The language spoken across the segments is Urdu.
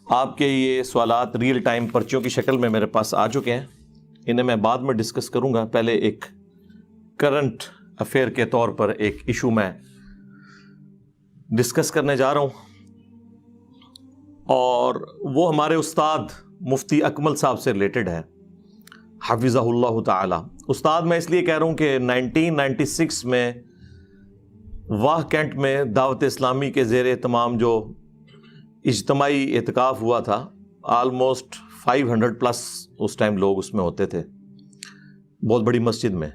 آپ کے یہ سوالات ریئل ٹائم پرچیوں کی شکل میں میرے پاس آ چکے ہیں. انہیں میں بعد میں ڈسکس کروں گا. پہلے ایک کرنٹ افیئر کے طور پر ایک ایشو میں ڈسکس کرنے جا رہا ہوں، اور وہ ہمارے استاد مفتی اکمل صاحب سے ریلیٹڈ ہے، حفظہ اللہ تعالی. استاد میں اس لیے کہہ رہا ہوں کہ 1996 میں واہ کینٹ میں دعوت اسلامی کے زیر اہتمام جو اجتماعی اعتکاف ہوا تھا، آلموسٹ 500+ اس ٹائم لوگ اس میں ہوتے تھے، بہت بڑی مسجد میں.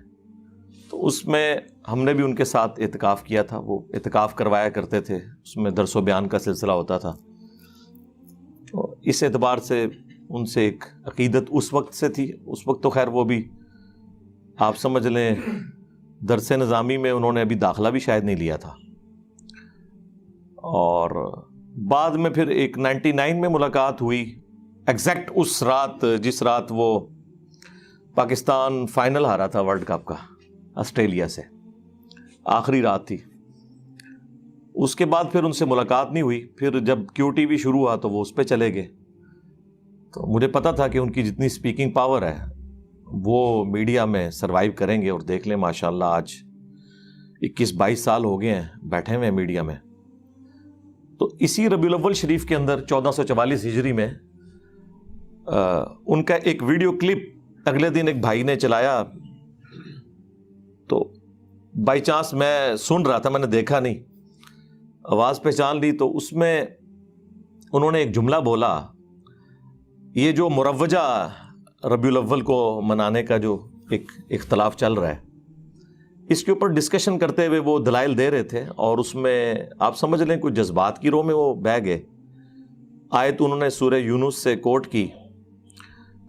تو اس میں ہم نے بھی ان کے ساتھ اعتکاف کیا تھا. وہ اعتکاف کروایا کرتے تھے، اس میں درس و بیان کا سلسلہ ہوتا تھا. تو اس اعتبار سے ان سے ایک عقیدت اس وقت سے تھی. اس وقت تو خیر وہ بھی آپ سمجھ لیں درس نظامی میں انہوں نے ابھی داخلہ بھی شاید نہیں لیا تھا. اور بعد میں پھر ایک 99 میں ملاقات ہوئی، ایگزیکٹ اس رات جس رات وہ پاکستان فائنل ہارا تھا ورلڈ کپ کا آسٹریلیا سے، آخری رات تھی. اس کے بعد پھر ان سے ملاقات نہیں ہوئی. پھر جب QTV شروع ہوا تو وہ اس پہ چلے گئے. تو مجھے پتا تھا کہ ان کی جتنی سپیکنگ پاور ہے وہ میڈیا میں سروائیو کریں گے. اور دیکھ لیں ماشاءاللہ آج 21-22 سال ہو گئے ہیں بیٹھے ہوئے میڈیا میں. تو اسی ربیع الاول شریف کے اندر 1444 ہجری میں ان کا ایک ویڈیو کلپ اگلے دن ایک بھائی نے چلایا. تو بائی چانس میں سن رہا تھا، میں نے دیکھا نہیں، آواز پہچان لی. تو اس میں انہوں نے ایک جملہ بولا، یہ جو مروجہ ربیع الاول کو منانے کا جو ایک اختلاف چل رہا ہے، اس کے اوپر ڈسکشن کرتے ہوئے وہ دلائل دے رہے تھے. اور اس میں آپ سمجھ لیں کچھ جذبات کی رو میں وہ بہہ گئے. آیت انہوں نے سورہ یونس سے کوٹ کی،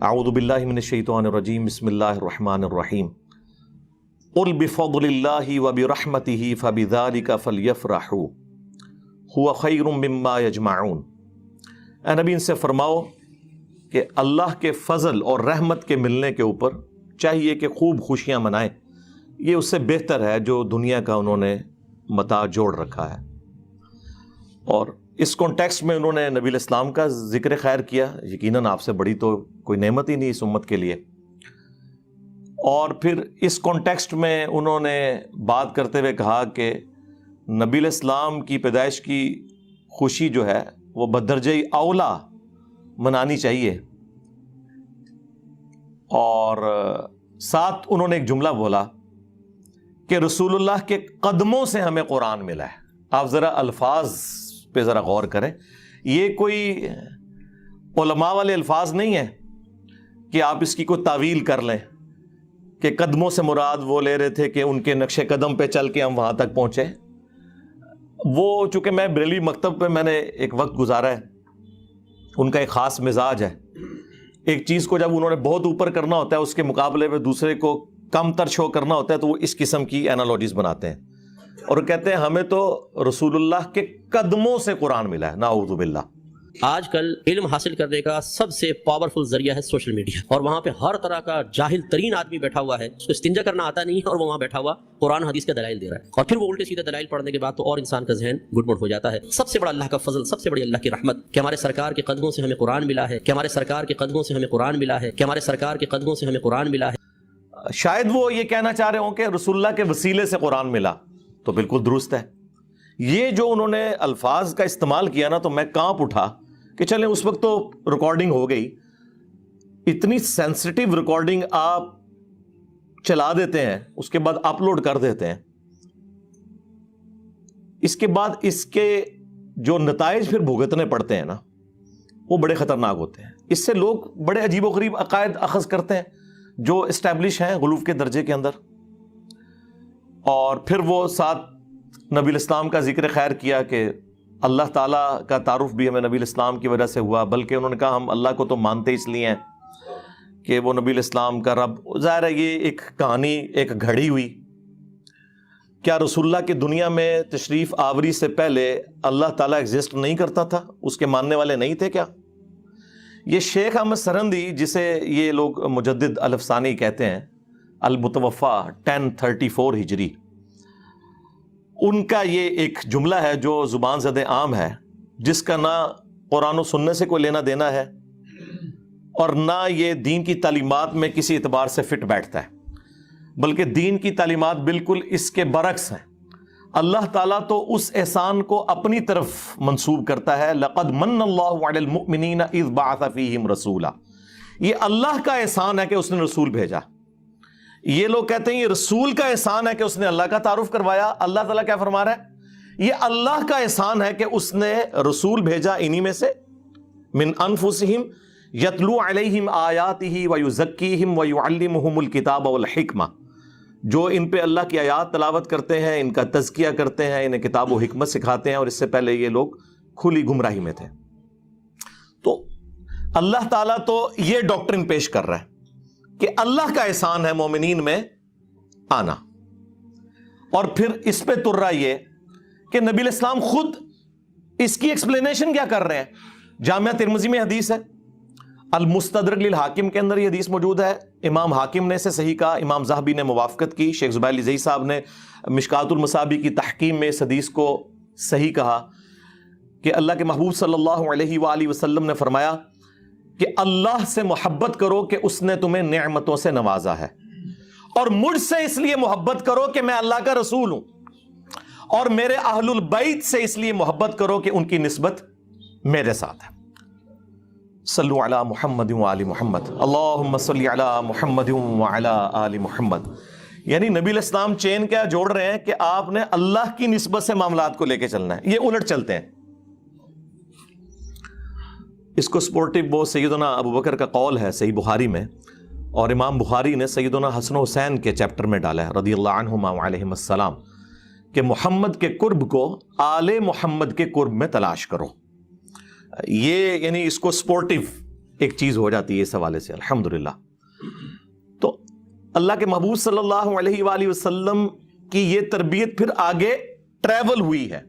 اعوذ باللہ من الشیطان الرجیم، بسم اللہ الرحمن الرحیم، قل بفضل اللہ وبرحمتہ فبذلک فلیفرحوا هو خیر مما یجمعون. اے نبی ان سے فرماؤ کہ اللہ کے فضل اور رحمت کے ملنے کے اوپر چاہیے کہ خوب خوشیاں منائیں، یہ اس سے بہتر ہے جو دنیا کا انہوں نے متاع جوڑ رکھا ہے. اور اس کانٹیکسٹ میں انہوں نے نبی الاسلام کا ذکر خیر کیا. یقیناً آپ سے بڑی تو کوئی نعمت ہی نہیں اس امت کے لیے. اور پھر اس کانٹیکسٹ میں انہوں نے بات کرتے ہوئے کہا کہ نبی الاسلام کی پیدائش کی خوشی جو ہے وہ بدرجہ اولا منانی چاہیے. اور ساتھ انہوں نے ایک جملہ بولا کہ رسول اللہ کے قدموں سے ہمیں قرآن ملا ہے. آپ ذرا الفاظ پہ ذرا غور کریں. یہ کوئی علماء والے الفاظ نہیں ہیں کہ آپ اس کی کوئی تعویل کر لیں کہ قدموں سے مراد وہ لے رہے تھے کہ ان کے نقش قدم پہ چل کے ہم وہاں تک پہنچے. وہ چونکہ میں بریلوی مکتب پہ میں نے ایک وقت گزارا ہے، ان کا ایک خاص مزاج ہے. ایک چیز کو جب انہوں نے بہت اوپر کرنا ہوتا ہے، اس کے مقابلے میں دوسرے کو کم تر شو کرنا ہوتا ہے، تو وہ اس قسم کی اینالوجیز بناتے ہیں اور کہتے ہیں ہمیں تو رسول اللہ کے قدموں سے قرآن ملا ہے. نعوذ باللہ. آج کل علم حاصل کرنے کا سب سے پاورفل ذریعہ ہے سوشل میڈیا، اور وہاں پہ ہر طرح کا جاہل ترین آدمی بیٹھا ہوا ہے، اس کو استنجا کرنا آتا نہیں ہے، اور وہ وہاں بیٹھا ہوا قرآن حدیث کے دلائل دے رہا ہے. اور پھر وہ الٹے سیدھے دلائل پڑھنے کے بعد تو اور انسان کا ذہن گڑبڑ ہو جاتا ہے. سب سے بڑا اللہ کا فضل، سب سے بڑی اللہ کی رحمت کہ ہمارے سرکار کے قدموں سے ہمیں قرآن ملا ہے، کہ ہمارے سرکار کے قدموں سے ہمیں قرآن ملا ہے، کہ ہمارے سرکار کے قدموں سے ہمیں قرآن ملا ہے. شاید وہ یہ کہنا چاہ رہے ہوں کہ رسول اللہ کے وسیلے سے قرآن ملا، تو بالکل درست ہے. یہ جو انہوں نے الفاظ کا استعمال کیا نا، تو میں کانپ اٹھا کہ چلیں اس وقت تو ریکارڈنگ ہو گئی. اتنی سینسٹیو ریکارڈنگ آپ چلا دیتے ہیں، اس کے بعد اپلوڈ کر دیتے ہیں، اس کے بعد اس کے جو نتائج پھر بھگتنے پڑتے ہیں نا، وہ بڑے خطرناک ہوتے ہیں. اس سے لوگ بڑے عجیب و غریب عقائد اخذ کرتے ہیں جو اسٹیبلش ہیں غلوف کے درجے کے اندر. اور پھر وہ ساتھ نبی الاسلام کا ذکر خیر کیا کہ اللہ تعالیٰ کا تعارف بھی ہمیں نبی الاسلام کی وجہ سے ہوا، بلکہ انہوں نے کہا ہم اللہ کو تو مانتے اس لیے ہیں کہ وہ نبی الاسلام کا رب. ظاہر ہے یہ ایک کہانی ایک گھڑی ہوئی. کیا رسول اللہ کی دنیا میں تشریف آوری سے پہلے اللہ تعالیٰ ایگزسٹ نہیں کرتا تھا؟ اس کے ماننے والے نہیں تھے کیا؟ یہ شیخ احمد سرہندی، جسے یہ لوگ مجدد الافسانی کہتے ہیں، المتوفا 1034 ہجری، ان کا یہ ایک جملہ ہے جو زبان زد عام ہے، جس کا نہ قرآن و سنت سے کوئی لینا دینا ہے اور نہ یہ دین کی تعلیمات میں کسی اعتبار سے فٹ بیٹھتا ہے، بلکہ دین کی تعلیمات بالکل اس کے برعکس ہیں۔ اللہ تعالیٰ تو اس احسان کو اپنی طرف منسوب کرتا ہے، لَقَدْ مَنَّ اللَّهُ عَلَى الْمُؤْمِنِينَ إِذْ بَعَثَ فِيهِمْ رَسُولًا، یہ اللہ کا احسان ہے کہ اس نے رسول بھیجا۔ یہ لوگ کہتے ہیں یہ رسول کا احسان ہے کہ اس نے اللہ کا تعارف کروایا۔ اللہ تعالیٰ کیا فرما رہا ہے؟ یہ اللہ کا احسان ہے کہ اس نے رسول بھیجا انہی میں سے، من انفسہم یتلو علیہم آیاتہ ویزکیہم ویعلمہم الکتاب والحکمہ، جو ان پہ اللہ کی آیات تلاوت کرتے ہیں، ان کا تزکیہ کرتے ہیں، انہیں کتاب و حکمت سکھاتے ہیں، اور اس سے پہلے یہ لوگ کھلی گمراہی میں تھے۔ تو اللہ تعالیٰ تو یہ ڈاکٹرن پیش کر رہا ہے کہ اللہ کا احسان ہے مومنین میں آنا، اور پھر اس پہ تر رہا یہ کہ نبی علیہ السلام خود اس کی ایکسپلینیشن کیا کر رہے ہیں۔ جامعہ ترمذی میں حدیث ہے، المستدرک للحاکم کے اندر یہ حدیث موجود ہے، امام حاکم نے اسے صحیح کہا، امام ذہبی نے موافقت کی، شیخ زبیر علی زئی صاحب نے مشکات المصابیح کی تحکیم میں اس حدیث کو صحیح کہا کہ اللہ کے محبوب صلی اللہ علیہ وآلہ وسلم نے فرمایا کہ اللہ سے محبت کرو کہ اس نے تمہیں نعمتوں سے نوازا ہے، اور مجھ سے اس لیے محبت کرو کہ میں اللہ کا رسول ہوں، اور میرے اہل البیت سے اس لیے محبت کرو کہ ان کی نسبت میرے ساتھ ہے۔ صلو علی محمد وآل محمد، اللہم صلی علی محمد وعلی آل محمد۔ یعنی نبی علیہ السلام چین کیا جوڑ رہے ہیں کہ آپ نے اللہ کی نسبت سے معاملات کو لے کے چلنا ہے، یہ الٹ چلتے ہیں۔ اس کو سپورٹیو وہ سیدنا ابو بکر کا قول ہے صحیح بخاری میں، اور امام بخاری نے سیدنا حسن و حسین کے چیپٹر میں ڈالا ہے رضی اللہ عنہما وعلیہم السلام، کہ محمد کے قرب کو آل محمد کے قرب میں تلاش کرو۔ یہ یعنی اس کو سپورٹیو ایک چیز ہو جاتی ہے اس حوالے سے، الحمدللہ۔ تو اللہ کے محبوب صلی اللہ علیہ وآلہ وسلم کی یہ تربیت پھر آگے ٹریول ہوئی ہے۔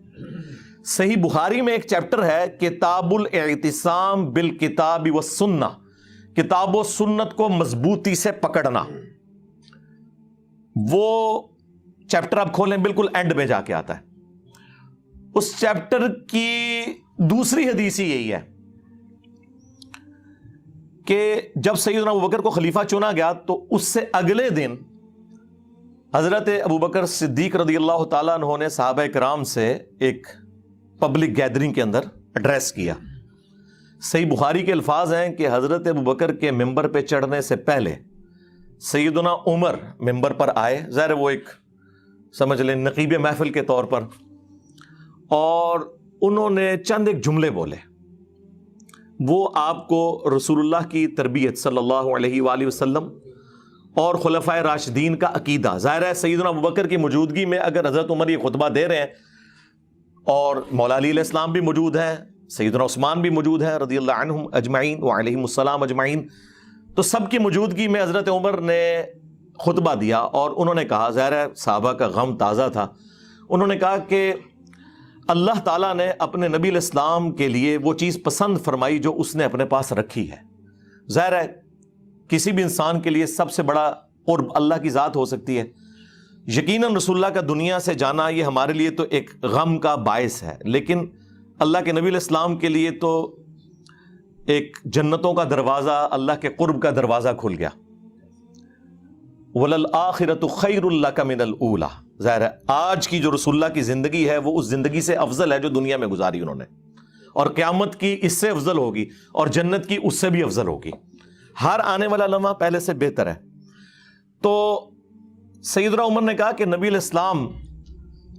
صحیح بخاری میں ایک چیپٹر ہے کتاب الاعتصام بالکتاب والسنہ، کتاب و سنت کو مضبوطی سے پکڑنا۔ وہ چیپٹر آپ کھولیں بالکل اینڈ میں جا کے آتا ہے۔ اس چیپٹر کی دوسری حدیث ہی یہی ہے کہ جب سیدنا ابوبکر کو خلیفہ چنا گیا تو اس سے اگلے دن حضرت ابوبکر صدیق رضی اللہ تعالیٰ عنہ نے صحابہ کرام سے ایک پبلک گیدرنگ کے اندر ایڈریس کیا۔ صحیح بخاری کے الفاظ ہیں کہ حضرت ابوبکر کے ممبر پہ چڑھنے سے پہلے سیدنا عمر ممبر پر آئے، ظاہر وہ ایک سمجھ لیں نقیب محفل کے طور پر، اور انہوں نے چند ایک جملے بولے۔ وہ آپ کو رسول اللہ کی تربیت صلی اللہ علیہ وآلہ وسلم اور خلفائے راشدین کا عقیدہ، ظاہر ہے سیدنا ابوبکر کی موجودگی میں اگر حضرت عمر یہ خطبہ دے رہے ہیں اور مولا علی علیہ السلام بھی موجود ہیں، سیدنا عثمان بھی موجود ہیں رضی اللہ عنہم اجمعین وعلیہم السلام اجمعین، تو سب کی موجودگی میں حضرت عمر نے خطبہ دیا، اور انہوں نے کہا، ظاہر ہے صحابہ کا غم تازہ تھا، انہوں نے کہا کہ اللہ تعالیٰ نے اپنے نبی علیہ السلام کے لیے وہ چیز پسند فرمائی جو اس نے اپنے پاس رکھی ہے۔ ظاہر ہے کسی بھی انسان کے لیے سب سے بڑا قرب اللہ کی ذات ہو سکتی ہے، یقیناً رسول اللہ کا دنیا سے جانا یہ ہمارے لیے تو ایک غم کا باعث ہے، لیکن اللہ کے نبی علیہ السلام کے لیے تو ایک جنتوں کا دروازہ، اللہ کے قرب کا دروازہ کھل گیا۔ وَلَلْآخِرَةُ خَيْرٌ لَكَ مِنَ الْأُولَى، ظاہر ہے آج کی جو رسول اللہ کی زندگی ہے وہ اس زندگی سے افضل ہے جو دنیا میں گزاری انہوں نے، اور قیامت کی اس سے افضل ہوگی، اور جنت کی اس سے بھی افضل ہوگی، ہر آنے والا لمحہ پہلے سے بہتر ہے۔ تو سیدنا عمر نے کہا کہ نبی علیہ السلام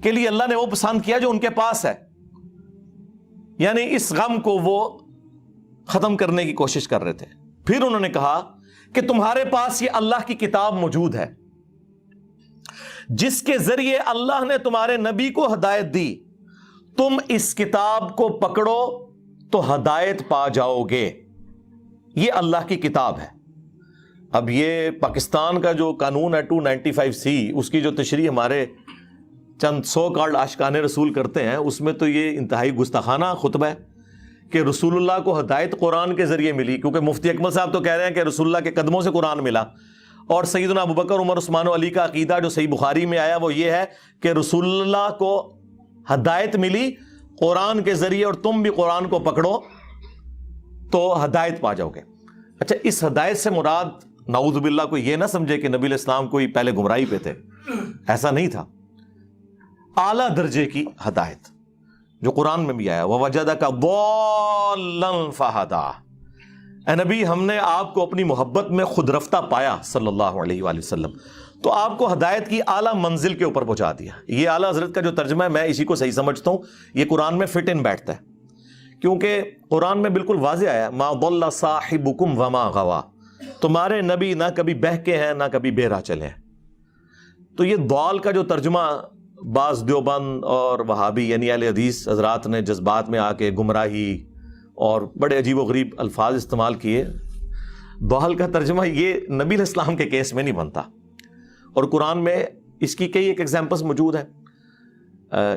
کے لیے اللہ نے وہ پسند کیا جو ان کے پاس ہے، یعنی اس غم کو وہ ختم کرنے کی کوشش کر رہے تھے۔ پھر انہوں نے کہا کہ تمہارے پاس یہ اللہ کی کتاب موجود ہے جس کے ذریعے اللہ نے تمہارے نبی کو ہدایت دی، تم اس کتاب کو پکڑو تو ہدایت پا جاؤ گے، یہ اللہ کی کتاب ہے۔ اب یہ پاکستان کا جو قانون ہے 295C، اس کی جو تشریح ہمارے چند سو کارڈ عاشقان رسول کرتے ہیں، اس میں تو یہ انتہائی گستاخانہ خطبہ ہے کہ رسول اللہ کو ہدایت قرآن کے ذریعے ملی، کیونکہ مفتی اکمل صاحب تو کہہ رہے ہیں کہ رسول اللہ کے قدموں سے قرآن ملا، اور سیدنا ابوبکر عمر عثمان و علی کا عقیدہ جو صحیح بخاری میں آیا وہ یہ ہے کہ رسول اللہ کو ہدایت ملی قرآن کے ذریعے، اور تم بھی قرآن کو پکڑو تو ہدایت پا جاؤ گے. اچھا اس ہدایت سے مراد نعوذ باللہ کوئی یہ نہ سمجھے کہ نبی علیہ السلام کوئی پہلے گمراہی پہ تھے، ایسا نہیں تھا. اعلیٰ درجے کی ہدایت جو قرآن میں بھی آیا وَوَجَدَكَ ضَالًّا فَهَدَىٰ. اے نبی ہم نے آپ کو اپنی محبت میں خود رفتہ پایا صلی اللہ علیہ وآلہ وسلم، تو آپ کو ہدایت کی اعلیٰ منزل کے اوپر پہنچا دیا. یہ اعلیٰ حضرت کا جو ترجمہ ہے میں اسی کو صحیح سمجھتا ہوں، یہ قرآن میں فٹ ان بیٹھتا ہے، کیونکہ قرآن میں بالکل واضح آیا مَا ضَلَّ صَاحِبُكُمْ وَمَا غَوَىٰ. تمہارے نبی نہ کبھی بہکے ہیں نہ کبھی بہرا چلے ہیں. تو یہ ضال کا جو ترجمہ بعض دیوبند اور وہابی یعنی اہل حدیث حضرات نے جذبات میں آ کے گمراہی اور بڑے عجیب و غریب الفاظ استعمال کیے، ضال کا ترجمہ یہ نبی علیہ السلام کے کیس میں نہیں بنتا. اور قرآن میں اس کی کئی ایک ایگزامپلس موجود ہیں.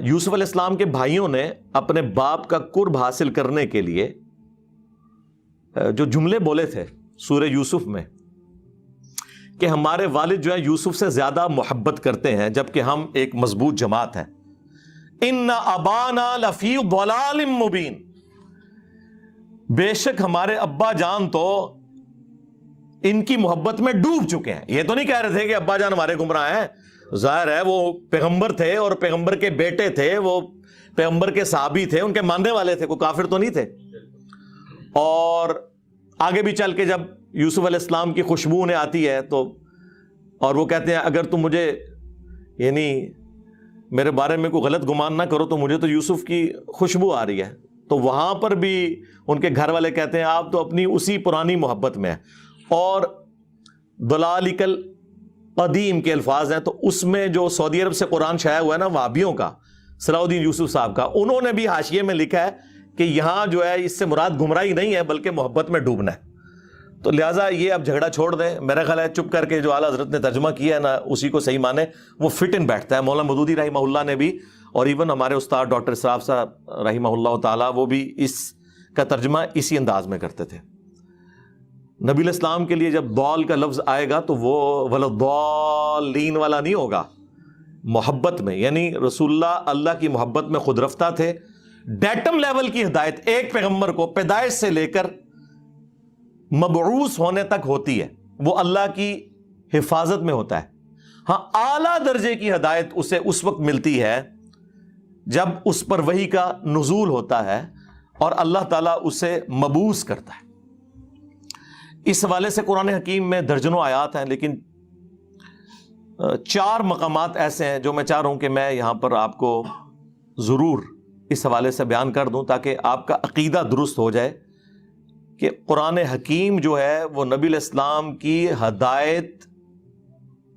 یوسف علیہ السلام کے بھائیوں نے اپنے باپ کا قرب حاصل کرنے کے لیے جو جملے بولے تھے سورہ یوسف میں کہ ہمارے والد جو ہے یوسف سے زیادہ محبت کرتے ہیں جبکہ ہم ایک مضبوط جماعت ہیں. ان ابانا لفی ضلال مبین. بے شک ہمارے ابا جان تو ان کی محبت میں ڈوب چکے ہیں. یہ تو نہیں کہہ رہے تھے کہ ابا جان ہمارے گمراہ ہیں، ظاہر ہے وہ پیغمبر تھے اور پیغمبر کے بیٹے تھے، وہ پیغمبر کے صحابی تھے، ان کے ماننے والے تھے، کوئی کافر تو نہیں تھے. اور آگے بھی چل کے جب یوسف علیہ السلام کی خوشبو انہیں آتی ہے تو اور وہ کہتے ہیں اگر تم مجھے یعنی میرے بارے میں کوئی غلط گمان نہ کرو تو مجھے تو یوسف کی خوشبو آ رہی ہے. تو وہاں پر بھی ان کے گھر والے کہتے ہیں آپ تو اپنی اسی پرانی محبت میں ہیں. اور ضلالک القدیم کے الفاظ ہیں، تو اس میں جو سعودی عرب سے قرآن شائع ہوا ہے نا وہابیوں کا، صلاح الدین یوسف صاحب کا، انہوں نے بھی حاشیے میں لکھا ہے کہ یہاں جو ہے اس سے مراد گمراہی نہیں ہے بلکہ محبت میں ڈوبنا ہے. تو لہٰذا یہ اب جھگڑا چھوڑ دیں. میرا خیال ہے چپ کر کے جو اعلیٰ حضرت نے ترجمہ کیا ہے نا اسی کو صحیح مانے، وہ فٹ ان بیٹھتا ہے. مولانا مودودی رحمہ اللہ نے بھی اور ایون ہمارے استاد ڈاکٹر اسراف صاحب رحمہ اللہ تعالیٰ وہ بھی اس کا ترجمہ اسی انداز میں کرتے تھے. نبی علیہ السلام کے لیے جب ضال کا لفظ آئے گا تو وہ وَلَضَّالِّينَ والا نہیں ہوگا، محبت میں، یعنی رسول اللہ کی محبت میں خود رفتہ تھے. ڈیٹم لیول کی ہدایت ایک پیغمبر کو پیدائش سے لے کر مبعوث ہونے تک ہوتی ہے، وہ اللہ کی حفاظت میں ہوتا ہے. ہاں اعلیٰ درجے کی ہدایت اسے اس وقت ملتی ہے جب اس پر وحی کا نزول ہوتا ہے اور اللہ تعالیٰ اسے مبعوث کرتا ہے. اس حوالے سے قرآن حکیم میں درجنوں آیات ہیں، لیکن 4 مقامات ایسے ہیں جو میں چاہ رہا ہوں کہ میں یہاں پر آپ کو ضرور اس حوالے سے بیان کر دوں تاکہ آپ کا عقیدہ درست ہو جائے کہ قرآن حکیم جو ہے وہ نبی علیہ السلام کی ہدایت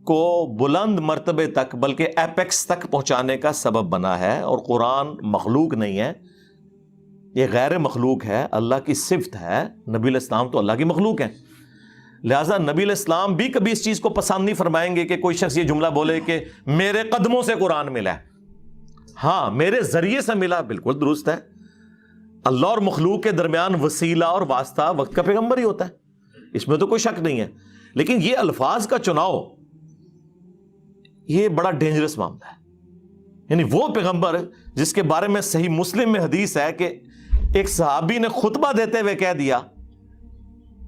کو بلند مرتبے تک بلکہ ایپیکس تک پہنچانے کا سبب بنا ہے. اور قرآن مخلوق نہیں ہے، یہ غیر مخلوق ہے، اللہ کی صفت ہے. نبی علیہ السلام تو اللہ کی مخلوق ہیں، لہٰذا نبی علیہ السلام بھی کبھی اس چیز کو پسند نہیں فرمائیں گے کہ کوئی شخص یہ جملہ بولے کہ میرے قدموں سے قرآن ملا ہے. ہاں میرے ذریعے سے ملا، بالکل درست ہے. اللہ اور مخلوق کے درمیان وسیلہ اور واسطہ وقت کا پیغمبر ہی ہوتا ہے، اس میں تو کوئی شک نہیں ہے. لیکن یہ الفاظ کا چناؤ یہ بڑا ڈینجرس معاملہ ہے. یعنی وہ پیغمبر جس کے بارے میں صحیح مسلم میں حدیث ہے کہ ایک صحابی نے خطبہ دیتے ہوئے کہہ دیا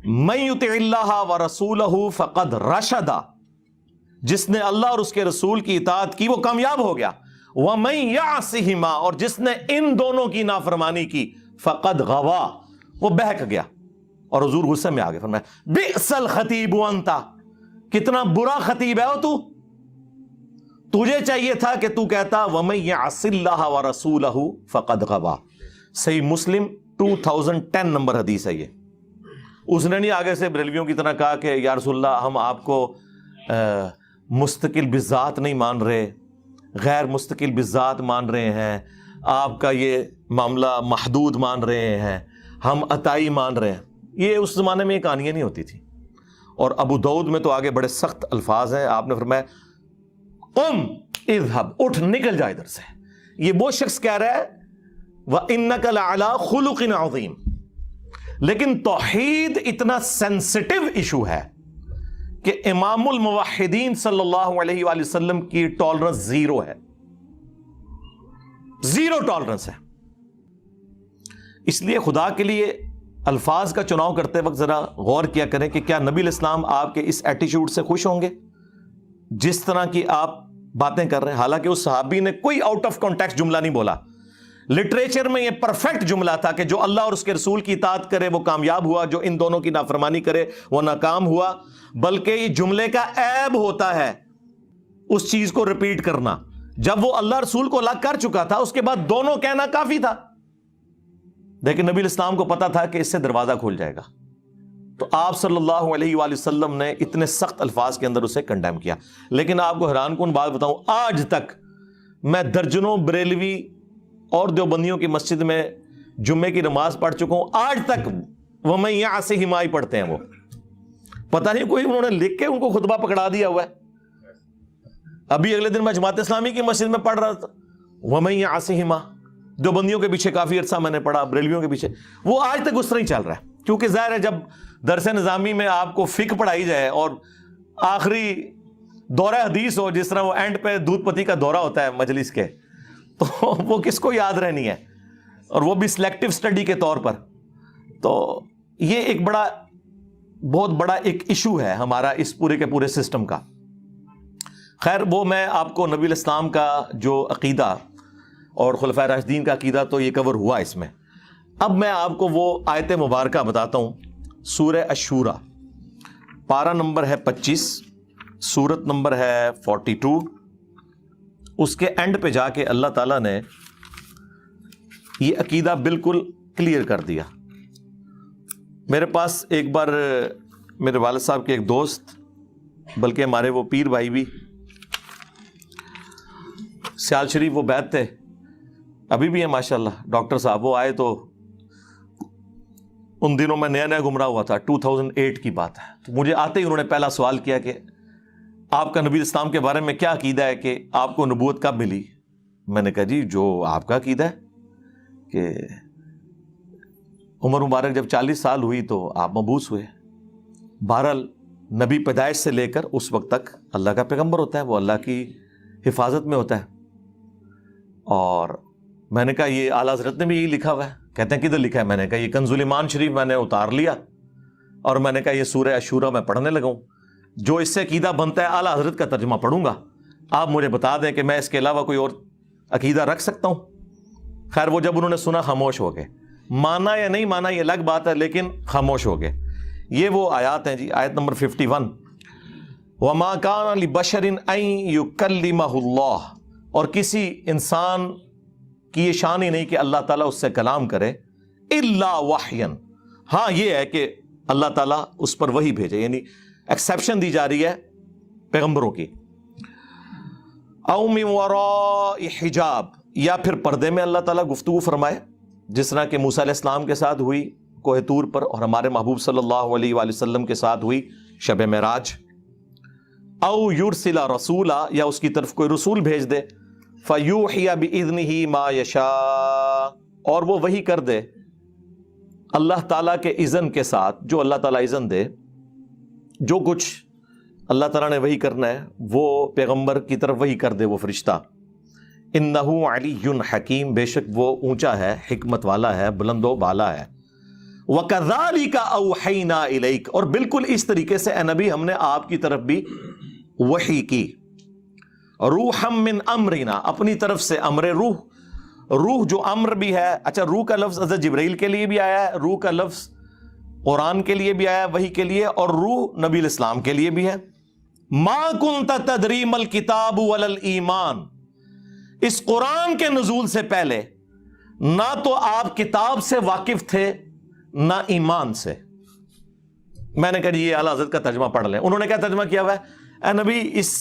من یطع اللہ ورسولہ فقد رشد، جس نے اللہ اور اس کے رسول کی اطاعت کی وہ کامیاب ہو گیا. ومن یعصہما، اور جس نے ان دونوں کی نافرمانی کی فقد غوا، وہ بہک گیا. اور حضور غصے میں آگے فرمایا بئس الخطیب انت، کتنا برا خطیب ہے تو تجھے چاہیے تھا کہ تو کہتا ومن یعص اللہ ورسولہ فقد غوا. صحیح مسلم 2010 نمبر حدیث ہے یہ. اس نے نہیں آگے سے بریلویوں کی طرح کہا کہ یا رسول اللہ ہم آپ کو مستقل بذات نہیں مان رہے، غیر مستقل بذات مان رہے ہیں، آپ کا یہ معاملہ محدود مان رہے ہیں، ہم عطائی مان رہے ہیں. یہ اس زمانے میں یہ کہانیاں نہیں ہوتی تھی. اور ابو داؤد میں تو آگے بڑے سخت الفاظ ہیں. آپ نے فرمایا قم اذهب، اٹھ نکل جا ادھر سے. یہ وہ شخص کہہ رہا ہے وَإِنَّكَ لَعَلَىٰ خُلُقٍ عَظِيمٍ. لیکن توحید اتنا سینسٹیو ایشو ہے کہ امام الموحدین صلی اللہ علیہ وآلہ وسلم کی ٹالرنس زیرو ہے، زیرو ٹالرنس ہے. اس لیے خدا کے لیے الفاظ کا چناؤ کرتے وقت ذرا غور کیا کریں کہ کیا نبی علیہ السلام آپ کے اس ایٹیچیوڈ سے خوش ہوں گے جس طرح کی آپ باتیں کر رہے ہیں. حالانکہ اس صحابی نے کوئی آؤٹ آف کانٹیکسٹ جملہ نہیں بولا, لٹریچر میں یہ پرفیکٹ جملہ تھا کہ جو اللہ اور اس کے رسول کی اطاعت کرے وہ کامیاب ہوا, جو ان دونوں کی نافرمانی کرے وہ ناکام ہوا. بلکہ یہ جملے کا عیب ہوتا ہے اس چیز کو ریپیٹ کرنا. جب وہ اللہ رسول کو الگ کر چکا تھا اس کے بعد دونوں کہنا کافی تھا, لیکن نبی الاسلام کو پتا تھا کہ اس سے دروازہ کھل جائے گا, تو آپ صلی اللہ علیہ وآلہ وسلم نے اتنے سخت الفاظ کے اندر اسے کنڈیم کیا. لیکن آپ کو حیران کن بات بتاؤں, آج تک میں درجنوں بریلوی اور دیوبندیوں کی مسجد میں جمعے کی نماز پڑھ چکا ہوں, آج تک وہ میں یہاں سے ہمائی پڑھتے ہیں. وہ پتہ نہیں کوئی انہوں نے لکھ کے ان کو خطبہ پکڑا دیا ہوا ہے. ابھی اگلے دن میں جماعت اسلامی کی مسجد میں پڑھ رہا تھا, وہ میں یہاں سے ہما, دیوبندیوں کے پیچھے کافی عرصہ میں نے پڑھا, بریلویوں کے پیچھے. وہ آج تک اس طرح ہی چل رہا ہے, کیونکہ ظاہر ہے جب درس نظامی میں آپ کو فقہ پڑھائی جائے اور آخری دورہ حدیث ہو, جس طرح وہ اینڈ پہ دودھ پتی کا دورہ ہوتا ہے مجلس کے, تو وہ کس کو یاد رہنی ہے, اور وہ بھی سلیکٹو سٹڈی کے طور پر. تو یہ ایک بہت بڑا ایک ایشو ہے ہمارا اس پورے کے پورے سسٹم کا. خیر, وہ میں آپ کو نبی الاسلام کا جو عقیدہ اور خلفائے راشدین کا عقیدہ تو یہ کور ہوا اس میں. اب میں آپ کو وہ آیت مبارکہ بتاتا ہوں, سورہ الشورى, پارہ نمبر ہے 25, سورت نمبر ہے 42. اس کے اینڈ پہ جا کے اللہ تعالیٰ نے یہ عقیدہ بالکل کلیئر کر دیا. میرے پاس ایک بار میرے والد صاحب کے ایک دوست, بلکہ ہمارے وہ پیر بھائی بھی, سیال شریف وہ بیت تھے, ابھی بھی ہیں ماشاءاللہ, ڈاکٹر صاحب, وہ آئے تو ان دنوں میں نیا گمراہ ہوا تھا, 2008 کی بات ہے. تو مجھے آتے ہی انہوں نے پہلا سوال کیا کہ آپ کا نبی اسلام کے بارے میں کیا عقیدہ ہے کہ آپ کو نبوت کب ملی؟ میں نے کہا جی جو آپ کا عقیدہ ہے کہ عمر مبارک جب 40 سال ہوئی تو آپ مبعوث ہوئے. بہرحال نبی پیدائش سے لے کر اس وقت تک اللہ کا پیغمبر ہوتا ہے, وہ اللہ کی حفاظت میں ہوتا ہے. اور میں نے کہا یہ اعلیٰ حضرت نے بھی یہی لکھا ہوا ہے. کہتے ہیں کدھر لکھا ہے؟ میں نے کہا یہ کنز الایمان شریف میں نے اتار لیا, اور میں نے کہا یہ سورہ الشورى میں پڑھنے لگا ہوں, جو اس سے عقیدہ بنتا ہے اعلیٰ حضرت کا ترجمہ پڑھوں گا, آپ مجھے بتا دیں کہ میں اس کے علاوہ کوئی اور عقیدہ رکھ سکتا ہوں. خیر, وہ جب انہوں نے سنا خاموش ہو گئے. مانا یا نہیں مانا یہ الگ بات ہے, لیکن خاموش ہو گئے. یہ وہ آیات ہیں جی, آیت نمبر 51, وَمَا كَانَ لِبَشَرٍ أَن يُكَلِّمَهُ اللَّهُ, اور کسی انسان کی یہ شان ہی نہیں کہ اللہ تعالیٰ اس سے کلام کرے, الا وحیًا, ہاں یہ ہے کہ اللہ تعالیٰ اس پر وحی بھیجے, یعنی ایکسیپشن دی جا رہی ہے پیغمبروں کی. او من وراء حجاب, یا پھر پردے میں اللہ تعالیٰ گفتگو فرمائے, جس طرح کہ موسیٰ علیہ السلام کے ساتھ ہوئی کوہ طور پر, اور ہمارے محبوب صلی اللہ علیہ وآلہ وسلم کے ساتھ ہوئی شب معراج. او یرسل رسولا, یا اس کی طرف کوئی رسول بھیج دے, فیوحی بإذنہ ما یشاء, اور وہ وحی کر دے اللہ تعالیٰ کے اذن کے ساتھ, جو اللہ تعالیٰ اذن دے. جو کچھ اللہ تعالیٰ نے وحی کرنا ہے وہ پیغمبر کی طرف وحی کر دے وہ فرشتہ. انہ علی حکیم, بے شک وہ اونچا ہے, حکمت والا ہے, بلند و بالا ہے. وَكَذَلِكَ أَوْحَيْنَا إِلَيْكَ, اور بالکل اس طریقے سے اے نبی ہم نے آپ کی طرف بھی وحی کی. روحم من امرنا, اپنی طرف سے امر روح, روح جو امر بھی ہے. اچھا, روح کا لفظ حضرت جبرائیل کے لیے بھی آیا ہے, روح کا لفظ قرآن کے لیے بھی آیا ہے وحی کے لیے, اور روح نبی الاسلام کے لیے بھی ہے. ما کنت تدری ما الکتاب ولا الایمان, اس قرآن کے نزول سے پہلے نہ تو آپ کتاب سے واقف تھے نہ ایمان سے. میں نے کہا جی یہ اعلیٰ حضرت کا ترجمہ پڑھ لیں. انہوں نے کیا ترجمہ کیا ہوا ہے؟ اے نبی اس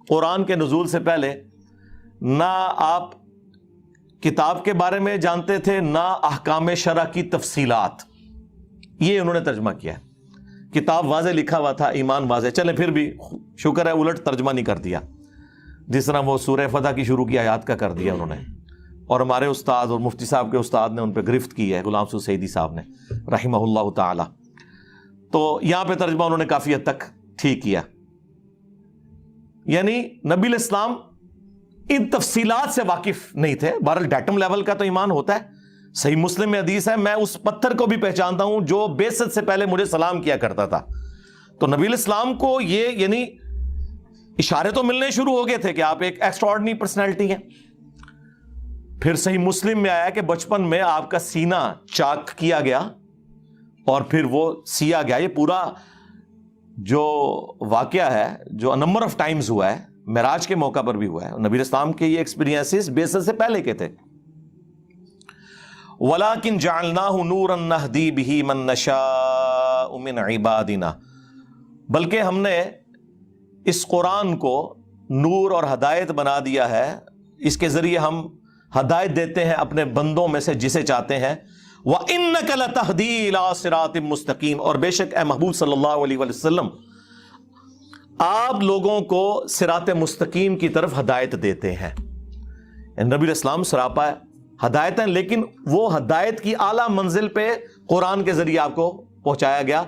قرآن کے نزول سے پہلے نہ آپ کتاب کے بارے میں جانتے تھے نہ احکام شرع کی تفصیلات. یہ انہوں نے ترجمہ کیا ہے. کتاب واضح لکھا ہوا تھا, ایمان واضح. چلیں پھر بھی شکر ہے الٹ ترجمہ نہیں کر دیا, جس طرح وہ سورہ فتح کی شروع کی آیات کا کر دیا انہوں نے. اور ہمارے استاد اور مفتی صاحب کے استاد نے ان پہ گرفت کی ہے, غلام سعود سعیدی صاحب نے رحمہ اللہ تعالی. تو یہاں پہ ترجمہ انہوں نے کافی حد تک ٹھیک کیا. یعنی نبی الاسلام ان تفصیلات سے واقف نہیں تھے. بہرحال ڈیٹم لیول کا تو ایمان ہوتا ہے, صحیح مسلم میں حدیث ہے میں اس پتھر کو بھی پہچانتا ہوں جو بعثت سے پہلے مجھے سلام کیا کرتا تھا. تو نبی علیہ السلام کو یہ یعنی اشارے تو ملنے شروع ہو گئے تھے کہ آپ ایک ایکسٹرا آرڈنری پرسنالٹی ہیں. پھر صحیح مسلم میں آیا کہ بچپن میں آپ کا سینہ چاک کیا گیا اور پھر وہ سیا گیا. یہ پورا جو واقعہ ہے جو نمبر آف ٹائمز ہوا ہے معراج کے موقع پر بھی ہوا ہے. نبی علیہ السلام کے یہ ایکسپیرینسز بعثت سے پہلے کے تھے. وَلَكِنْ جَعَلْنَاهُ نُورًا نَهْدِي بِهِ مَن نَّشَاءُ مِنْ عِبَادِنَا بلکہ ہم نے اس قرآن کو نور اور ہدایت بنا دیا ہے. اس کے ذریعے ہم ہدایت دیتے ہیں اپنے بندوں میں سے جسے چاہتے ہیں. وَإِنَّكَ لَتَهْدِي إِلَىٰ صِرَاطٍ مُسْتَقِيمٍ اور بے شک اے محبوب صلی اللہ علیہ وسلم آپ لوگوں کو صراط مستقیم کی طرف ہدایت دیتے ہیں. نبی علیہ السلام سراپا ہدایت ہیں لیکن وہ ہدایت کی اعلیٰ منزل پہ قرآن کے ذریعے آپ کو پہنچایا گیا.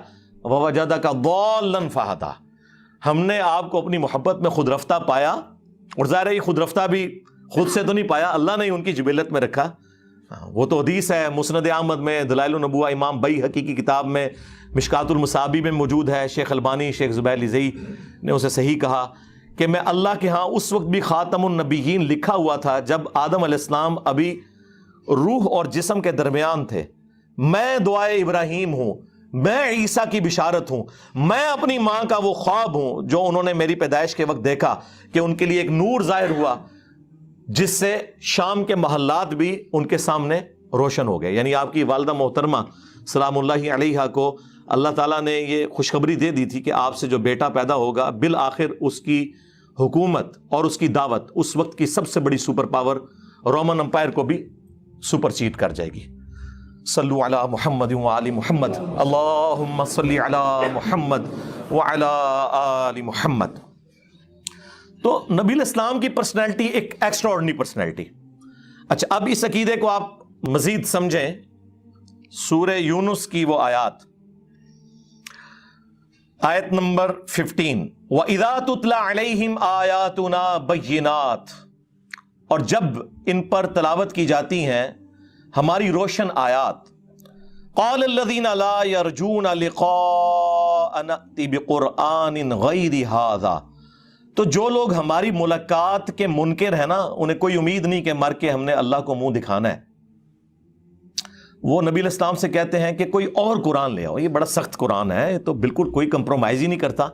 وَوَجَدَكَ ضَالًّا فَهَدَىٰ ہم نے آپ کو اپنی محبت میں خود رفتہ پایا. اور ظاہر ہے یہ خود رفتہ بھی خود سے تو نہیں پایا, اللہ نے ان کی جبلت میں رکھا. وہ تو حدیث ہے مسند احمد میں, دلائل النبوہ امام بیہقی کی کتاب میں, مشکات المصابیح میں موجود ہے. شیخ البانی شیخ زبیر لزئی نے اسے صحیح کہا کہ میں اللہ کے ہاں اس وقت بھی خاتم النبیین لکھا ہوا تھا جب آدم علیہ السلام ابھی روح اور جسم کے درمیان تھے. میں دعائے ابراہیم ہوں, میں عیسیٰ کی بشارت ہوں, میں اپنی ماں کا وہ خواب ہوں جو انہوں نے میری پیدائش کے وقت دیکھا کہ ان کے لیے ایک نور ظاہر ہوا جس سے شام کے محلات بھی ان کے سامنے روشن ہو گئے. یعنی آپ کی والدہ محترمہ سلام اللہ علیہا کو اللہ تعالیٰ نے یہ خوشخبری دے دی تھی کہ آپ سے جو بیٹا پیدا ہوگا بالآخر اس کی حکومت اور اس کی دعوت اس وقت کی سب سے بڑی سپر پاور رومن امپائر کو بھی سپر چیٹ کر جائے گی. صلو علی محمد وآل محمد اللہم صلی علی محمد وعلی آل محمد. تو نبی علیہ السلام کی پرسنالٹی ایک ایکسٹرا آرڈنری پرسنالٹی. اچھا اب اس عقیدے کو آپ مزید سمجھیں. سورہ یونس کی وہ آیات, آیت نمبر 15 وَإِذَا تُتْلَى عَلَيْهِمْ آيَاتُنَا بَيِّنَاتٍ اور جب ان پر تلاوت کی جاتی ہیں ہماری روشن آیات. قَالَ الَّذِينَ لَا يَرْجُونَ لِقَاءَ نَأْتِ بِقُرْآنٍ غَيْرِ هَذَا تو جو لوگ ہماری ملاقات کے منکر ہیں نا, انہیں کوئی امید نہیں کہ مر کے ہم نے اللہ کو منہ دکھانا ہے. وہ نبی علیہ السلام سے کہتے ہیں کہ کوئی اور قرآن لے آؤ, یہ بڑا سخت قرآن ہے, یہ تو بالکل کوئی کمپرومائز ہی نہیں کرتا.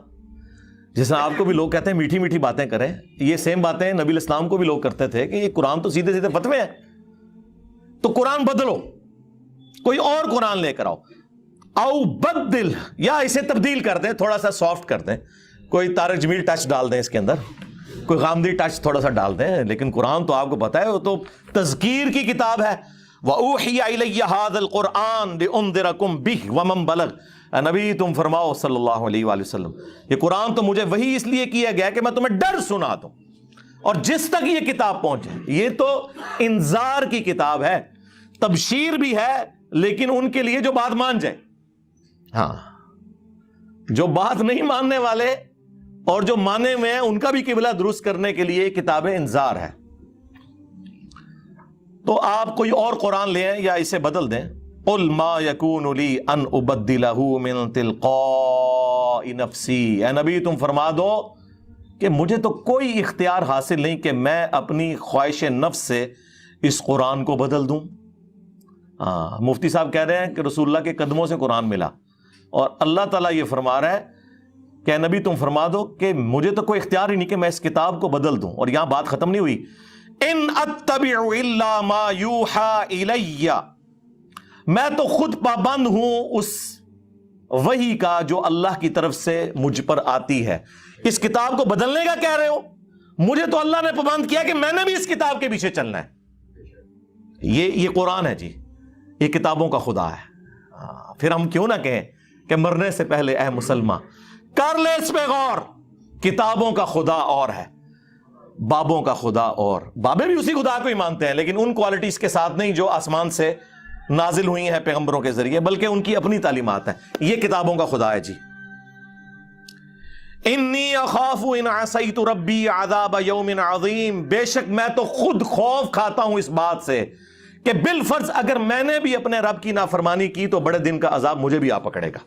جس طرح آپ کو بھی لوگ کہتے ہیں میٹھی میٹھی باتیں کریں, یہ سیم باتیں نبی علیہ السلام کو بھی لوگ کرتے تھے کہ یہ قرآن تو سیدھے سیدھے فتوے ہیں, تو قرآن بدلو, کوئی اور قرآن لے کر آؤ. او بدل یا اسے تبدیل کر دیں, تھوڑا سا سافٹ کر دیں, کوئی طارق جمیل ٹچ ڈال دیں اس کے اندر, کوئی غامدی ٹچ تھوڑا سا ڈال دیں. لیکن قرآن تو آپ کو پتہ ہے وہ تو تذکیر کی کتاب ہے. وَأُوحِيَ إِلَيَّ هَذَا الْقُرْآنُ لِأُنذِرَكُم بِهِ وَمَن بَلَغَ نبی تم فرماؤ صلی اللہ علیہ وآلہ وسلم یہ قرآن تو مجھے وہی اس لیے کیا گیا کہ میں تمہیں ڈر سنا دوں اور جس تک یہ کتاب پہنچے. یہ تو انذار کی کتاب ہے, تبشیر بھی ہے, لیکن ان کے لیے جو بات مان جائے. ہاں جو بات نہیں ماننے والے اور جو مانے ہوئے ہیں ان کا بھی قبلہ درست کرنے کے لیے کتاب انذار ہے. تو آپ کوئی اور قرآن لیں یا اسے بدل دیں. قُلْ مَا يَكُونُ لِي أَنْ أُبَدِّلَهُ مِنْ تِلْقَاءِ نَفْسِي اے نبی تم فرما دو کہ مجھے تو کوئی اختیار حاصل نہیں کہ میں اپنی خواہش نفس سے اس قرآن کو بدل دوں. مفتی صاحب کہہ رہے ہیں کہ رسول اللہ کے قدموں سے قرآن ملا اور اللہ تعالیٰ یہ فرما رہا ہے کہ اے نبی تم فرما دو کہ مجھے تو کوئی اختیار ہی نہیں کہ میں اس کتاب کو بدل دوں. اور یہاں بات ختم نہیں ہوئی. ان اتبع الا ما یوحى الی میں تو خود پابند ہوں اس وحی کا جو اللہ کی طرف سے مجھ پر آتی ہے. اس کتاب کو بدلنے کا کہہ رہے ہو, مجھے تو اللہ نے پابند کیا کہ میں نے بھی اس کتاب کے پیچھے چلنا ہے. یہ قرآن ہے جی, یہ کتابوں کا خدا ہے. پھر ہم کیوں نہ کہیں کہ مرنے سے پہلے اے مسلمان کر لے اس پہ غور, کتابوں کا خدا اور ہے, بابوں کا خدا اور. بابے بھی اسی خدا کو ہی مانتے ہیں لیکن ان کوالٹیز کے ساتھ نہیں جو آسمان سے نازل ہوئی ہیں پیغمبروں کے ذریعے, بلکہ ان کی اپنی تعلیمات ہیں. یہ کتابوں کا خدا ہے جی. انی اخاف ان عصیت ربی عذاب یوم عظیم بے شک میں تو خود خوف کھاتا ہوں اس بات سے کہ بالفرض اگر میں نے بھی اپنے رب کی نافرمانی کی تو بڑے دن کا عذاب مجھے بھی آ پکڑے گا.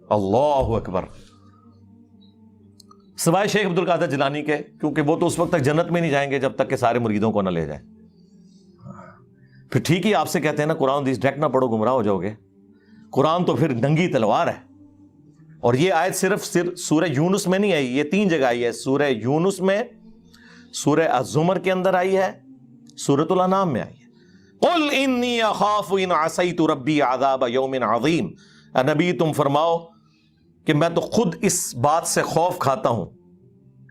اللہ اکبر. سوائے شیخ عبد القادر جیلانی کے, کیونکہ وہ تو اس وقت تک جنت میں نہیں جائیں گے جب تک کہ سارے مریدوں کو نہ لے جائیں. پھر ٹھیک ہی آپ سے کہتے ہیں نا قرآن حدیث ڈائریکٹ نہ پڑھو گمراہ ہو جاؤ گے. قرآن تو پھر ننگی تلوار ہے. اور یہ آیت صرف سورہ یونس میں نہیں آئی, یہ 3 جگہ آئی ہے. سورہ یونس میں, سورہ الزمر کے اندر آئی ہے, سورۃ الانعام میں آئی ہے. قل انی اخاف ان عصیت ربی عذاب یوم عظیم. اے نبی تم فرماؤ کہ میں تو خود اس بات سے خوف کھاتا ہوں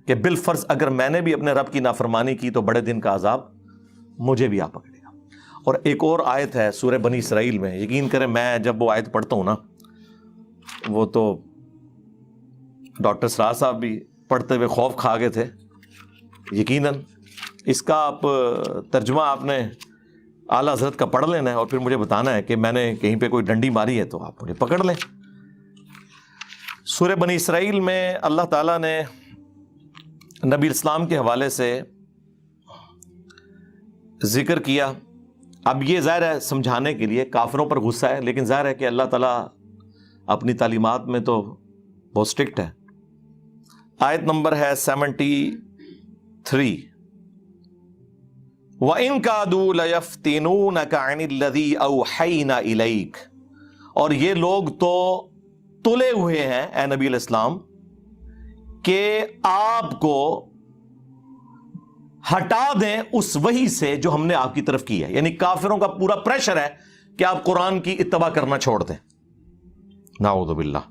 کہ بالفرض اگر میں نے بھی اپنے رب کی نافرمانی کی تو بڑے دن کا عذاب مجھے بھی آ پکڑے گا. اور ایک اور آیت ہے سورہ بنی اسرائیل میں, یقین کریں میں جب وہ آیت پڑھتا ہوں نا, وہ تو ڈاکٹر سراج صاحب بھی پڑھتے ہوئے خوف کھا گئے تھے یقیناً. اس کا آپ ترجمہ آپ نے اعلیٰ حضرت کا پڑھ لینا ہے اور پھر مجھے بتانا ہے کہ میں نے کہیں پہ کوئی ڈنڈی ماری ہے تو آپ مجھے پکڑ لیں. سورہ بنی اسرائیل میں اللہ تعالیٰ نے نبی اسلام کے حوالے سے ذکر کیا. اب یہ ظاہر ہے سمجھانے کے لیے, کافروں پر غصہ ہے, لیکن ظاہر ہے کہ اللہ تعالیٰ اپنی تعلیمات میں تو بہت اسٹرکٹ ہے. آیت نمبر ہے 73. وَإِن كَادُوا لَيَفْتِنُونَكَ عَنِ الَّذِي أَوْحَيْنَا إِلَيْكَ. اور یہ لوگ تو تلے ہوئے ہیں اے نبی علیہ السلام کہ آپ کو ہٹا دیں اس وحی سے جو ہم نے آپ کی طرف کی ہے. یعنی کافروں کا پورا پریشر ہے کہ آپ قرآن کی اتباع کرنا چھوڑ دیں. نعوذ باللہ.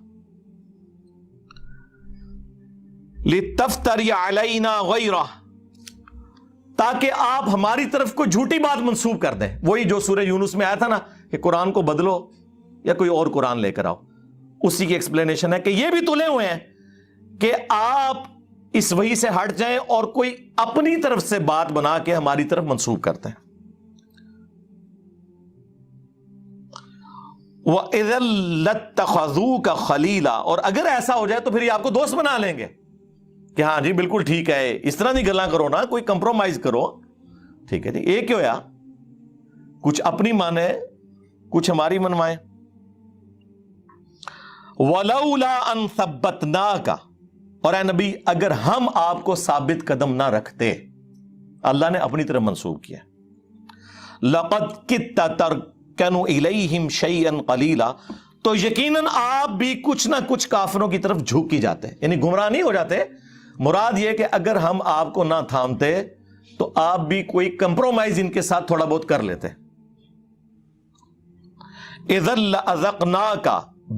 لِتَفْتَرِيَ عَلَيْنَا غَيْرَهُ, تاکہ آپ ہماری طرف کوئی جھوٹی بات منسوب کر دیں. وہی جو سورہ یونس میں آیا تھا نا کہ قرآن کو بدلو یا کوئی اور قرآن لے کر آؤ, اسی کی ایکسپلینیشن ہے کہ یہ بھی تلے ہوئے ہیں کہ آپ اس وحی سے ہٹ جائیں اور کوئی اپنی طرف سے بات بنا کے ہماری طرف منسوب کرتے ہیں. وَإِذًا لَاتَّخَذُوكَ خَلِيلًا, اور اگر ایسا ہو جائے تو پھر یہ آپ کو دوست بنا لیں گے کہ ہاں جی بالکل ٹھیک ہے, اس طرح نہیں گلاں کرو نا, کوئی کمپرومائز کرو. ٹھیک ہے جی, یہ کیوں یا کچھ اپنی مانے کچھ ہماری منوائیں. وَلَوْلَا أَن ثَبَّتْنَاكَ, اور اے نبی اگر ہم آپ کو ثابت قدم نہ رکھتے, اللہ نے اپنی طرف منسوب کیا. لَقَدْ كِدتَّ تَرْكَنُ إِلَيْهِمْ شَيْئًا قَلِيلًا, تو یقیناً آپ بھی کچھ نہ کچھ کافروں کی طرف جھک کی جاتے, یعنی گمراہ نہیں ہو جاتے. مراد یہ کہ اگر ہم آپ کو نہ تھامتے تو آپ بھی کوئی کمپرومائز ان کے ساتھ تھوڑا بہت کر لیتے. اذا لأذقناک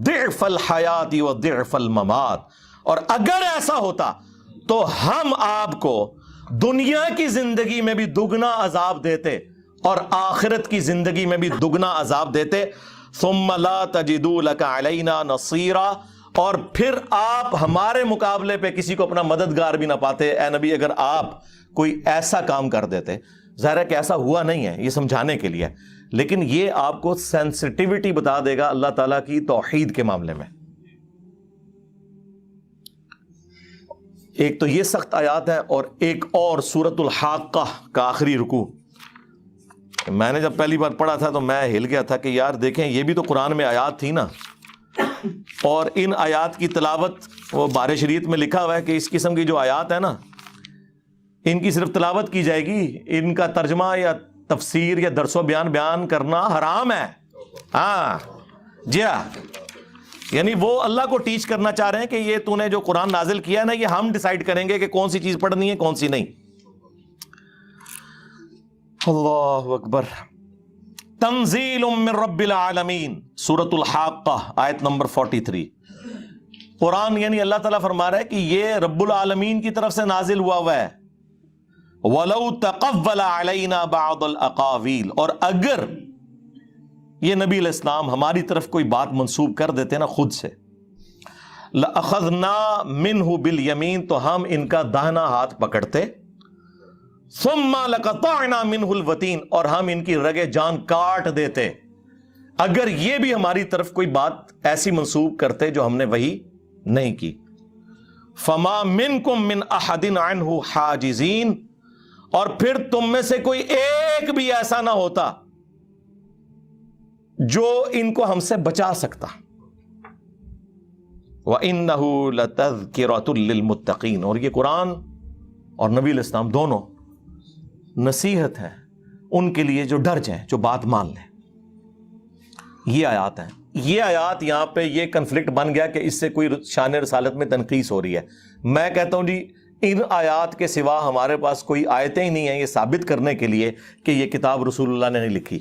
ضعف الحیات وضعف الممات, اور اگر ایسا ہوتا تو ہم آپ کو دنیا کی زندگی میں بھی دگنا عذاب دیتے اور آخرت کی زندگی میں بھی دگنا عذاب دیتے. ثم لا تجدوا لك علینا نصیرا, اور پھر آپ ہمارے مقابلے پہ کسی کو اپنا مددگار بھی نہ پاتے. اے نبی اگر آپ کوئی ایسا کام کر دیتے, ظاہر ہے کہ ایسا ہوا نہیں ہے, یہ سمجھانے کے لیے, لیکن یہ آپ کو سینسٹیوٹی بتا دے گا اللہ تعالیٰ کی توحید کے معاملے میں. ایک تو یہ سخت آیات ہے, اور ایک اور سورۃ الحاقہ کا آخری رکوع. میں نے جب پہلی بار پڑھا تھا تو میں ہل گیا تھا کہ یار دیکھیں یہ بھی تو قرآن میں آیات تھی نا, اور ان آیات کی تلاوت, وہ بارِ شریعت میں لکھا ہوا ہے کہ اس قسم کی جو آیات ہے نا ان کی صرف تلاوت کی جائے گی, ان کا ترجمہ یا تفسیر یا درس و بیان کرنا حرام ہے. ہاں جی ہاں, یعنی وہ اللہ کو ٹیچ کرنا چاہ رہے ہیں کہ یہ تو نے جو قرآن نازل کیا ہے نا, یہ ہم ڈیسائیڈ کریں گے کہ کون سی چیز پڑھنی ہے کون سی نہیں. اللہ اکبر. تنزیل من رب العالمین, سورۃ الحاقہ آیت نمبر 43. قرآن یعنی اللہ تعالیٰ فرما رہا ہے کہ یہ رب العالمین کی طرف سے نازل ہوا ہے. وَلَوْ تَقَوَّلَ عَلَيْنَا بَعْضَ الْأَقَاوِيلِ, اور اگر یہ نبی علیہ السلام ہماری طرف کوئی بات منسوب کر دیتے نا خود سے, لَأَخَذْنَا مِنْهُ بِالْيَمِينِ, تو ہم ان کا داہنا ہاتھ پکڑتے. ثُمَّ لَقَطَعْنَا مِنْهُ الْوَتِينَ, اور ہم ان کی رگے جان کاٹ دیتے اگر یہ بھی ہماری طرف کوئی بات ایسی منسوب کرتے جو ہم نے وہی نہیں کی. فَمَا مِنْكُمْ مِنْ أَحَدٍ عَنْهُ حَاجِزِينَ, اور پھر تم میں سے کوئی ایک بھی ایسا نہ ہوتا جو ان کو ہم سے بچا سکتا. وَإِنَّهُ لَتَذْكِرَةٌ لِّلْمُتَّقِينَ, اور یہ قرآن اور نبی علیہ السلام دونوں نصیحت ہے ان کے لیے جو ڈر جائیں, جو بات مان لیں. یہ آیات ہیں. یہ آیات یہاں پہ یہ کنفلکٹ بن گیا کہ اس سے کوئی شان رسالت میں تنقیص ہو رہی ہے. میں کہتا ہوں جی ان آیات کے سوا ہمارے پاس کوئی آیتیں ہی نہیں ہیں یہ ثابت کرنے کے لیے کہ یہ کتاب رسول اللہ نے نہیں لکھی.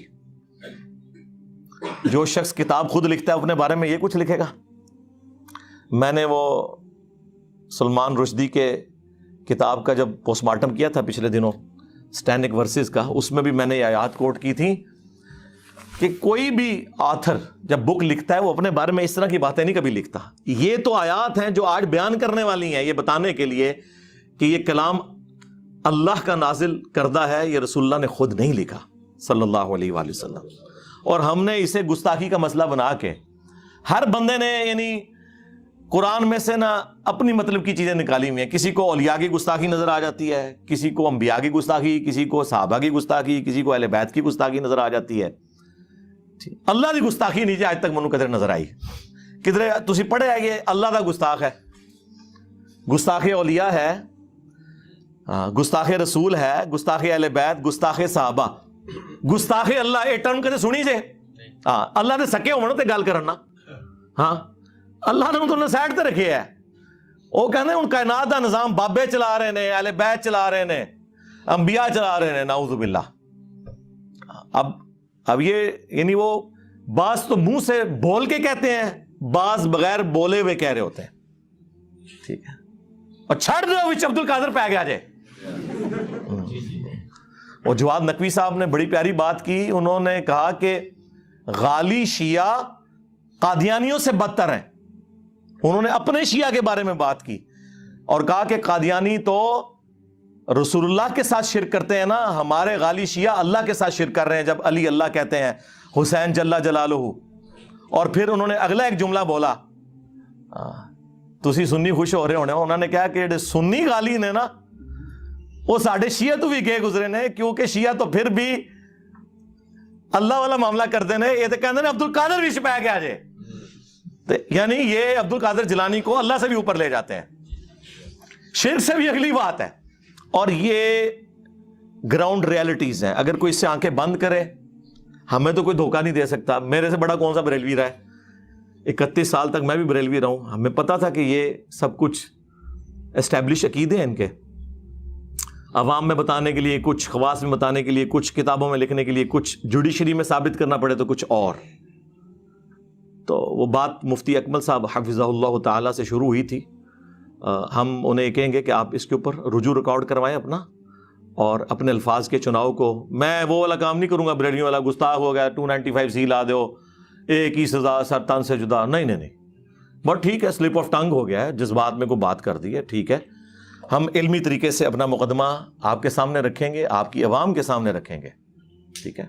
جو شخص کتاب خود لکھتا ہے اپنے بارے میں یہ کچھ لکھے گا. میں نے وہ سلمان رشدی کے کتاب کا جب پوسٹ مارٹم کیا تھا پچھلے دنوں سٹینک ورسز کا, اس میں بھی میں نے یہ آیات کوٹ کی تھی کہ کوئی بھی آتھر جب بک لکھتا ہے وہ اپنے بارے میں اس طرح کی باتیں نہیں کبھی لکھتا. یہ تو آیات ہیں جو آج بیان کرنے والی ہیں, یہ بتانے کے لیے کہ یہ کلام اللہ کا نازل کردہ ہے, یہ رسول اللہ نے خود نہیں لکھا صلی اللہ علیہ وآلہ وسلم. اور ہم نے اسے گستاخی کا مسئلہ بنا کے ہر بندے نے یعنی قرآن میں سے نا اپنی مطلب کی چیزیں نکالی ہوئی ہیں. کسی کو اولیاء کی گستاخی نظر آ جاتی ہے, کسی کو انبیاء کی گستاخی, کسی کو صحابہ کی گستاخی, کسی کو اہل بیت کی گستاخی نظر آ جاتی ہے. اللہ دی گستاخی نہیں جی آج تک منو کدھر نظر آئی. کدھر تسی پڑھے ہے یہ اللہ دا گستاخ ہے, گستاخ اولیاء ہے, گستاخ رسول ہے, گستاخ اہل بیت, گستاخ صحابہ, گستاخ اللہ. یہ ٹرم کدے سنی جے؟ ہاں اللہ دے سکے ہونا تے گل کرنا. ہاں اللہ نے انہوں نے سائڈ تے رکھے ہے. وہ کہنے ان کائنات دا نظام بابے چلا رہے نے, اہل بیت چلا رہے نے, انبیاء چلا رہے نے, نعوذ باللہ. اب یہ یعنی وہ بعض تو منہ سے بول کے کہتے ہیں, بعض بغیر بولے ہوئے کہہ رہے ہوتے ہیں. ٹھیک ہے, اور چھڑ دو وچ عبد القادر پہ گیا جے. اور جواد نقوی صاحب نے بڑی پیاری بات کی. انہوں نے کہا کہ غالی شیعہ قادیانیوں سے بدتر ہیں. انہوں نے اپنے شیعہ کے بارے میں بات کی اور کہا کہ قادیانی تو رسول اللہ کے ساتھ شرک کرتے ہیں نا, ہمارے غالی شیعہ اللہ کے ساتھ شرک کر رہے ہیں جب علی اللہ کہتے ہیں, حسین جل جلالہ. اور پھر انہوں نے اگلا ایک جملہ بولا, تسی سنی خوش ہو رہے ہونے, انہوں نے کہا کہ سنی غالی نے نا وہ ساڑھے شیعہ تو بھی گئے گزرے نے, کیونکہ شیعہ تو پھر بھی اللہ والا معاملہ کرتے ہیں. یہ تو کہتے ہیں عبد القادر بھی چھپایا گیا جے, یعنی یہ عبد القادر جیلانی کو اللہ سے بھی اوپر لے جاتے ہیں. شرک سے بھی اگلی بات ہے. اور یہ گراؤنڈ ریالٹیز ہیں. اگر کوئی اس سے آنکھیں بند کرے, ہمیں تو کوئی دھوکہ نہیں دے سکتا. میرے سے بڑا کون سا بریلوی رہا ہے, 31 سال تک میں بھی بریلوی رہا ہوں. ہمیں پتا تھا کہ یہ سب کچھ اسٹیبلش عقیدے ہیں ان کے, عوام میں بتانے کے لیے کچھ, خواص میں بتانے کے لیے کچھ, کتابوں میں لکھنے کے لیے کچھ, جوڈیشری میں ثابت کرنا پڑے تو کچھ اور. تو وہ بات مفتی اکمل صاحب حفظہ اللہ تعالیٰ سے شروع ہوئی تھی. ہم انہیں کہیں گے کہ آپ اس کے اوپر رجوع ریکارڈ کروائیں اپنا, اور اپنے الفاظ کے چناؤ کو. میں وہ والا کام نہیں کروں گا بریلوی والا, گستاخ ہو گیا 295C لا دو, ایک ہی سزا سر تن سے جدا. نہیں, بٹ ٹھیک ہے, سلپ آف ٹنگ ہو گیا ہے, جذبات میں کوئی بات کر دی ہے, ٹھیک ہے. ہم علمی طریقے سے اپنا مقدمہ آپ کے سامنے رکھیں گے, آپ کی عوام کے سامنے رکھیں گے, ٹھیک ہے.